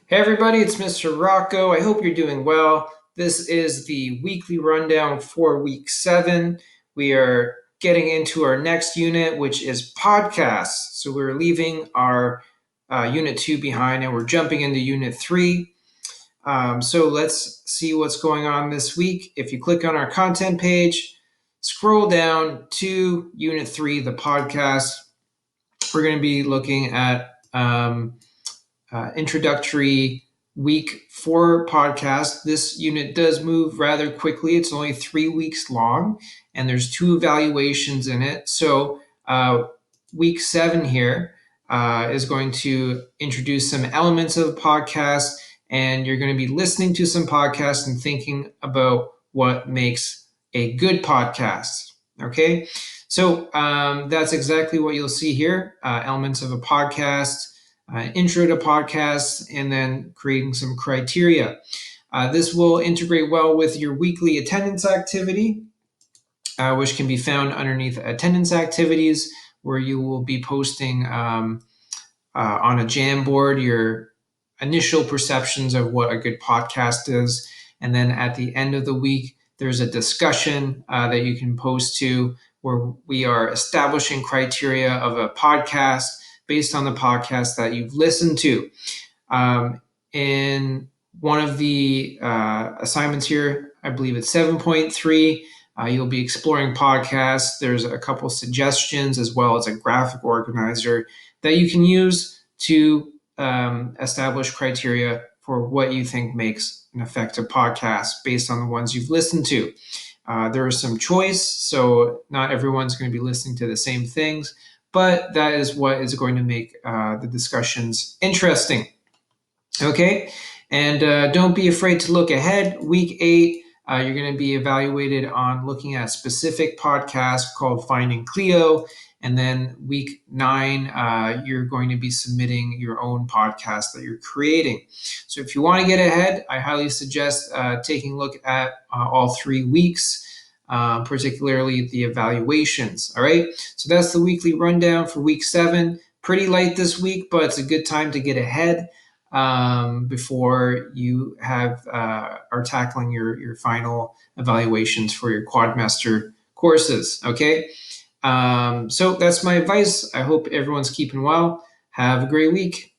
Hey everybody, it's Mr. Rocco. I hope you're doing well. This is the weekly rundown for week 7. We are getting into our next unit, which is podcasts. So we're leaving our unit 2 behind and we're jumping into unit 3. So let's see what's going on this week. If you click on our content page, scroll down to unit 3, the podcast. We're going to be looking at introductory week 4 podcast. This unit does move rather quickly. It's only 3 weeks long, and there's 2 evaluations in it. So week 7 here is going to introduce some elements of the podcast, and you're going to be listening to some podcasts and thinking about what makes a good podcast. Okay, so that's exactly what you'll see here. Elements of a podcast, intro to podcasts, and then creating some criteria. This will integrate well with your weekly attendance activity, which can be found underneath attendance activities, where you will be posting on a Jamboard your initial perceptions of what a good podcast is. And then at the end of the week, there's a discussion that you can post to where we are establishing criteria of a podcast based on the podcast that you've listened to. In one of the assignments here, I believe it's 7.3, you'll be exploring podcasts. There's a couple suggestions as well as a graphic organizer that you can use to establish criteria for what you think makes an effective podcast based on the ones you've listened to. There is some choice, so not everyone's going to be listening to the same things, but that is what is going to make the discussions interesting. Okay, and don't be afraid to look ahead. Week 8, you're going to be evaluated on looking at a specific podcast called Finding Cleo. And then week 9, you're going to be submitting your own podcast that you're creating. So if you want to get ahead, I highly suggest taking a look at all 3 weeks, particularly the evaluations. All right, so that's the weekly rundown for week 7. Pretty light this week, but it's a good time to get ahead before you are tackling your final evaluations for your quadmaster courses. Okay, so that's my advice. I hope everyone's keeping well. Have a great week.